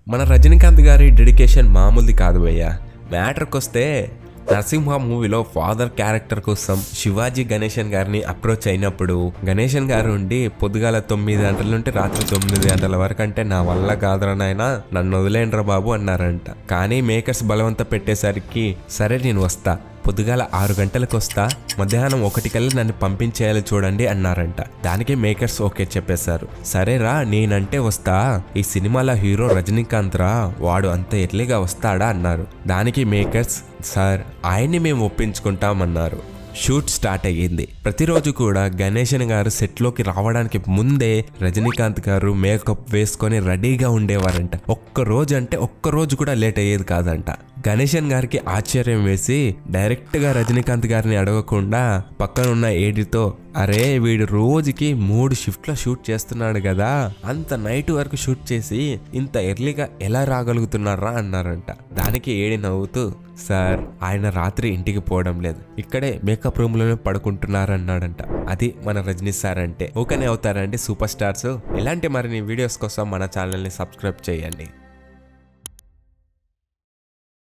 మన రజనీకాంత్ గారి డెడికేషన్ మామూలుది కాదు భయ్య. మ్యాటర్కి వస్తే నరసింహ మూవీలో ఫాదర్ క్యారెక్టర్ కోసం శివాజీ గణేశన్ గారిని అప్రోచ్ అయినప్పుడు గణేశన్ గారు ఉండి పొద్దుగాల 9 గంటల నుండి రాత్రి 9 గంటల వరకు అంటే నా వల్ల కాదురా నాయనా, నన్ను వదిలేండ్రా బాబు అన్నారంట. కానీ మేకర్స్ బలవంత పెట్టేసరికి సరే నేను వస్తా, పొద్దుగాల 6 గంటలకు వస్తా, మధ్యాహ్నం 1 కల్లా నన్ను పంపించేయాలి చూడండి అన్నారంట. దానికి మేకర్స్ ఓకే చెప్పేశారు. సరేరా నేనంటే వస్తా, ఈ సినిమాలో హీరో రజనీకాంత్ రా, వాడు అంత ఎర్లీగా వస్తాడా అన్నారు. దానికి మేకర్స్ సార్ ఆయన్ని మేము ఒప్పించుకుంటామన్నారు. షూట్ స్టార్ట్ అయ్యింది. ప్రతిరోజు కూడా గణేశన్ గారు సెట్లోకి రావడానికి ముందే రజనీకాంత్ గారు మేకప్ వేసుకొని రెడీగా ఉండేవారంట. ఒక్క రోజు కూడా లేట్ అయ్యేది కాదంట. గణేశన్ గారికి ఆశ్చర్యం వేసి డైరెక్ట్ గా రజనీకాంత్ గారిని అడగకుండా పక్కనున్న ఏడితో, అరే వీడు రోజుకి 3 షిఫ్ట్లో షూట్ చేస్తున్నాడు కదా, అంత నైట్ వరకు షూట్ చేసి ఇంత ఎర్లీగా ఎలా రాగలుగుతున్నారా అన్నారంట. దానికి ఏడి నవ్వుతూ, సార్ ఆయన రాత్రి ఇంటికి పోవడం లేదు, ఇక్కడే మేకప్ రూమ్ లోనే పడుకుంటున్నారన్నాడంట. అది మన రజనీ సార్ అంటే. ఓకేనే అవుతారండి సూపర్ స్టార్స్. ఇలాంటి మరిన్ని వీడియోస్ కోసం మన ఛానల్ని సబ్స్క్రైబ్ చేయండి.